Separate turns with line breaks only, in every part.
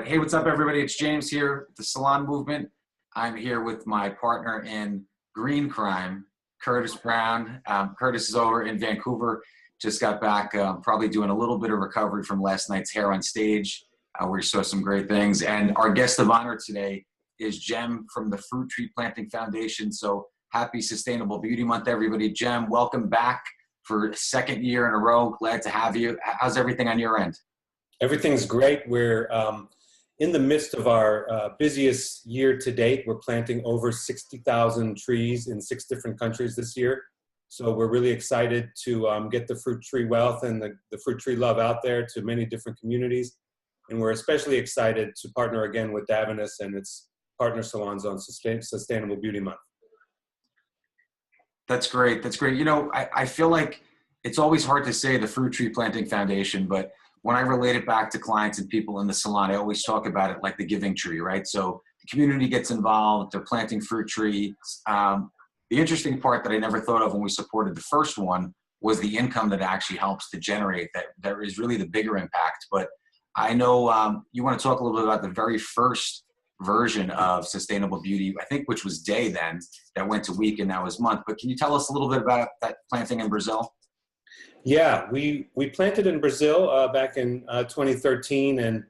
right. Hey, what's up, everybody? It's James here with the Salon Movement. I'm here with my partner in green crime, Kurtis Brown. Kurtis is over in Vancouver. Just got back, probably doing a little bit of recovery from last night's Hair on Stage, where he saw some great things. And our guest of honor today is Jem from the Fruit Tree Planting Foundation. So happy Sustainable Beauty Month, everybody. Jem, welcome back for a second year in a row. Glad to have you. How's everything on your end?
Everything's great. We're in the midst of our busiest year to date. We're planting over 60,000 trees in 6 different countries this year. So we're really excited to get the fruit tree wealth and the fruit tree love out there to many different communities. And we're especially excited to partner again with Davines and its partner salons on Sustainable Beauty Month.
That's great. That's great. You know, I feel like it's always hard to say the Fruit Tree Planting Foundation, but when I relate it back to clients and people in the salon, I always talk about it like the giving tree, right? So the community gets involved, they're planting fruit trees. The interesting part that I never thought of when we supported the first one was the income that actually helps to generate. That is really the bigger impact. But I know you want to talk a little bit about the very first version of Sustainable Beauty, I think, which was day then, that went to week and now is month. But can you tell us a little bit about that planting in Brazil?
Yeah, we planted in Brazil back in 2013, and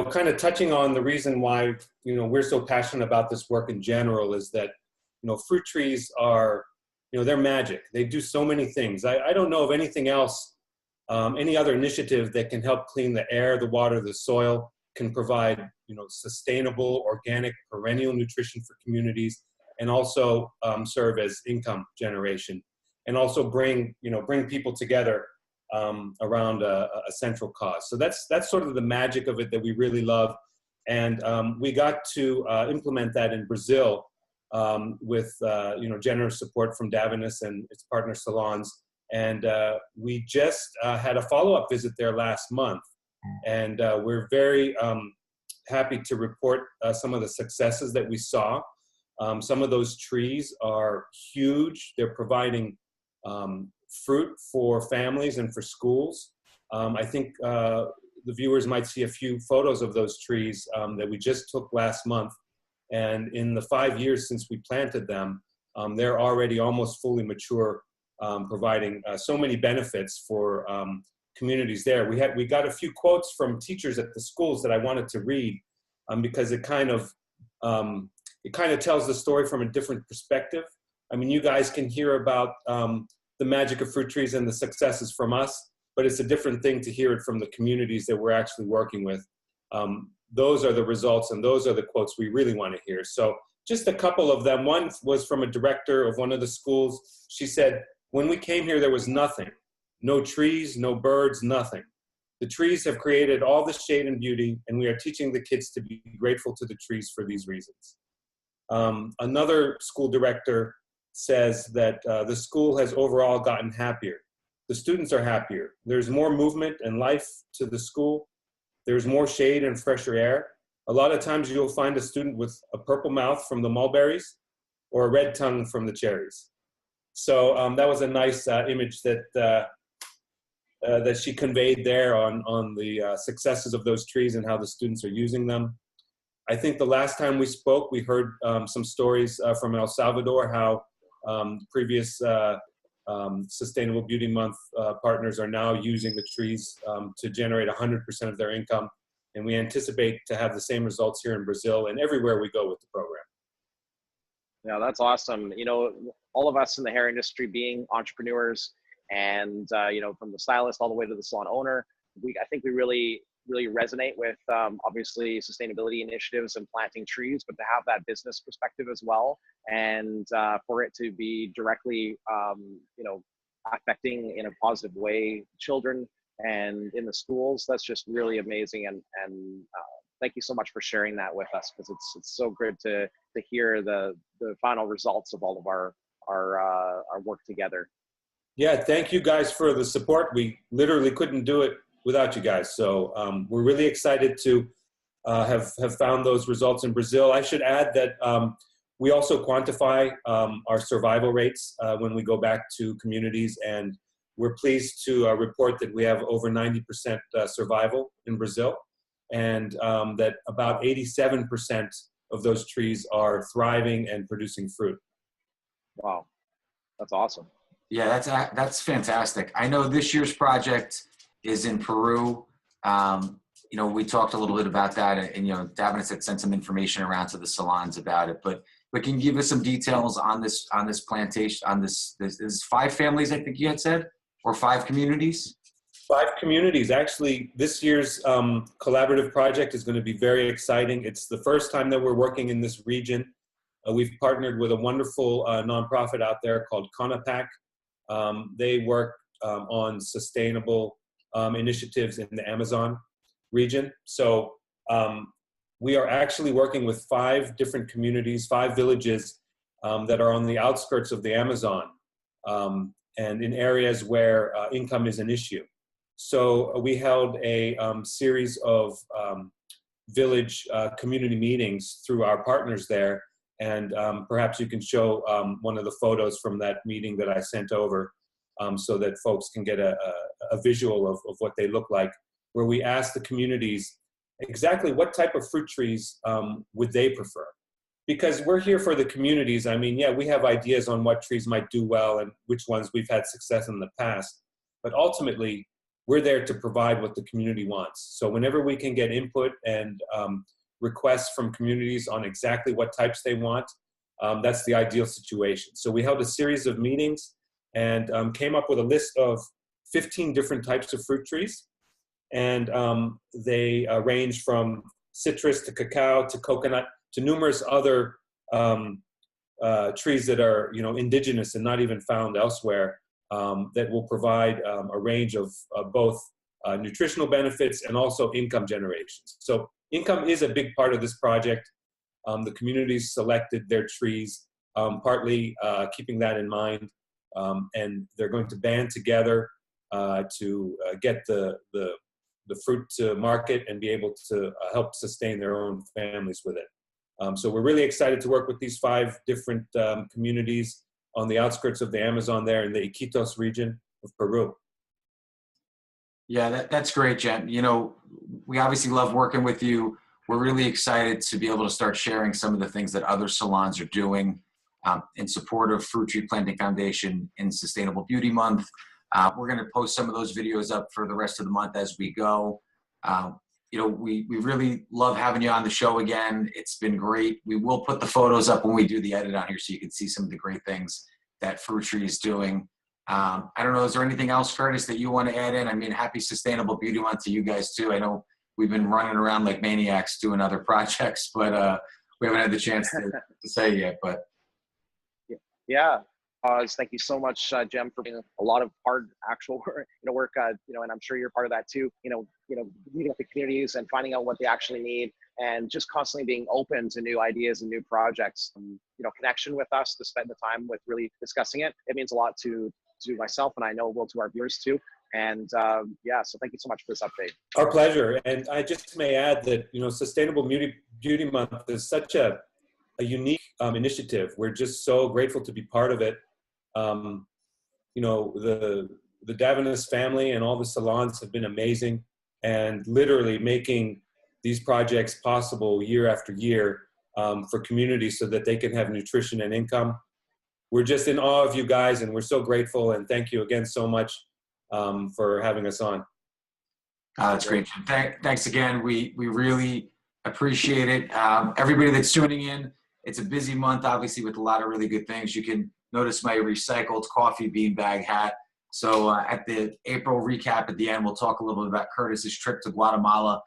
kind of touching on the reason why we're so passionate about this work in general is that fruit trees are they're magic. They do so many things. I don't know of anything else, any other initiative that can help clean the air, the water, the soil, can provide sustainable, organic, perennial nutrition for communities, and also serve as income generation. And also bring people together around a central cause. So that's sort of the magic of it that we really love. And we got to implement that in Brazil with generous support from Davines and its partner salons. And we just had a follow-up visit there last month. And we're very happy to report some of the successes that we saw. Some of those trees are huge. They're providing fruit for families and for schools. I think the viewers might see a few photos of those trees that we just took last month. And in the 5 years since we planted them, they're already almost fully mature, providing so many benefits for communities there. We got a few quotes from teachers at the schools that I wanted to read because it kind of tells the story from a different perspective. I mean, you guys can hear about the magic of fruit trees and the successes from us, but it's a different thing to hear it from the communities that we're actually working with. Those are the results and those are the quotes we really want to hear. So just a couple of them. One was from a director of one of the schools. She said, when we came here, there was nothing. No trees, no birds, nothing. The trees have created all the shade and beauty, and we are teaching the kids to be grateful to the trees for these reasons. Another school director says that the school has overall gotten happier. The students are happier. There's more movement and life to the school. There's more shade and fresher air. A lot of times you'll find a student with a purple mouth from the mulberries or a red tongue from the cherries. So that was a nice image that she conveyed there on the successes of those trees and how the students are using them. I think the last time we spoke, we heard some stories from El Salvador, how previous Sustainable Beauty Month partners are now using the trees to generate 100% of their income. And we anticipate to have the same results here in Brazil and everywhere we go with the program.
Yeah, that's awesome. All of us in the hair industry being entrepreneurs and, from the stylist all the way to the salon owner, I think we really resonate with obviously sustainability initiatives and planting trees, but to have that business perspective as well, and for it to be directly affecting in a positive way children and in the schools, that's just really amazing. And thank you so much for sharing that with us, because it's so good to hear the final results of all of our work together.
Yeah, thank you guys for the support. We literally couldn't do it without you guys. So we're really excited to have found those results in Brazil. I should add that we also quantify our survival rates when we go back to communities, and we're pleased to report that we have over 90% survival in Brazil. and that about 87% of those trees are thriving and producing fruit.
Wow, that's awesome.
Yeah, that's fantastic. I know this year's project is in Peru. We talked a little bit about that, and Davines had sent some information around to the salons about it. But can you give us some details on this plantation, on this 5 families, I think you had said, or 5 communities?
5 communities. Actually, this year's collaborative project is going to be very exciting. It's the first time that we're working in this region. We've partnered with a wonderful nonprofit out there called Conapac. They work on sustainable initiatives in the Amazon region. So we are actually working with 5 different communities, 5 villages that are on the outskirts of the Amazon and in areas where income is an issue. So we held a series of village community meetings through our partners there. And perhaps you can show one of the photos from that meeting that I sent over so that folks can get a visual of what they look like, where we asked the communities exactly what type of fruit trees would they prefer. Because we're here for the communities. I mean, yeah, we have ideas on what trees might do well and which ones we've had success in the past. But ultimately, we're there to provide what the community wants. So whenever we can get input and requests from communities on exactly what types they want, that's the ideal situation. So we held a series of meetings and came up with a list of 15 different types of fruit trees. And they range from citrus to cacao to coconut to numerous other trees that are indigenous and not even found elsewhere, that will provide a range of both nutritional benefits and also income generations. So income is a big part of this project. The communities selected their trees, partly keeping that in mind, and they're going to band together to get the fruit to market and be able to help sustain their own families with it. So we're really excited to work with these 5 different communities on the outskirts of the Amazon there in the Iquitos region of Peru.
Yeah, that's great, Jen. We obviously love working with you. We're really excited to be able to start sharing some of the things that other salons are doing in support of Fruit Tree Planting Foundation in Sustainable Beauty Month. We're going to post some of those videos up for the rest of the month as we go. We really love having you on the show again. It's been great. We will put the photos up when we do the edit on here so you can see some of the great things that Fruit Tree is doing. I don't know, is there anything else, Kurtis, that you want to add in? I mean, happy Sustainable Beauty Month to you guys too. I know we've been running around like maniacs doing other projects, but we haven't had the chance to say it yet. But
yeah. Thank you so much, Jem, for doing a lot of hard actual work, and I'm sure you're part of that too. Meeting with the communities and finding out what they actually need, and just constantly being open to new ideas and new projects. Connection with us to spend the time with really discussing it. It means a lot to myself, and I know will to our viewers too. And so thank you so much for this update.
Our pleasure. And I just may add that Sustainable Beauty Month is such a unique initiative. We're just so grateful to be part of it. The Davines family and all the salons have been amazing, and literally making these projects possible year after year for communities so that they can have nutrition and income. We're just in awe of you guys, and we're so grateful, and thank you again so much for having us on.
That's great. Thanks again. We really appreciate it. Everybody that's tuning in, it's a busy month, obviously, with a lot of really good things. You can notice my recycled coffee beanbag hat. So at the April recap at the end, we'll talk a little bit about Kurtis's trip to Guatemala,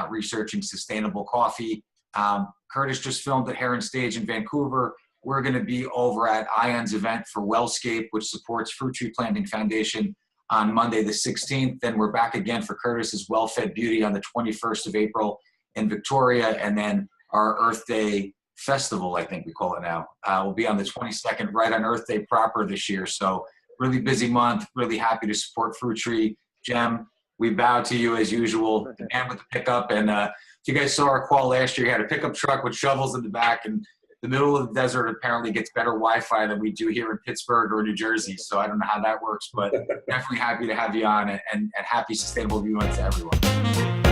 researching sustainable coffee. Kurtis just filmed at Heron Stage in Vancouver. We're going to be over at Ion's event for Wellscape, which supports Fruit Tree Planting Foundation, on Monday the 16th. Then we're back again for Kurtis's Well-Fed Beauty on the 21st of April in Victoria. And then our Earth Day Festival, I think we call it now, will be on the 22nd, right on Earth Day proper this year. So really busy month, really happy to support Fruit Tree. Jem, we bow to you as usual, the man with the pickup. And if you guys saw our call last year, you had a pickup truck with shovels in the back, and the middle of the desert apparently gets better Wi-Fi than we do here in Pittsburgh or New Jersey. So I don't know how that works, but definitely happy to have you on, and happy Sustainable Beauty Month to everyone.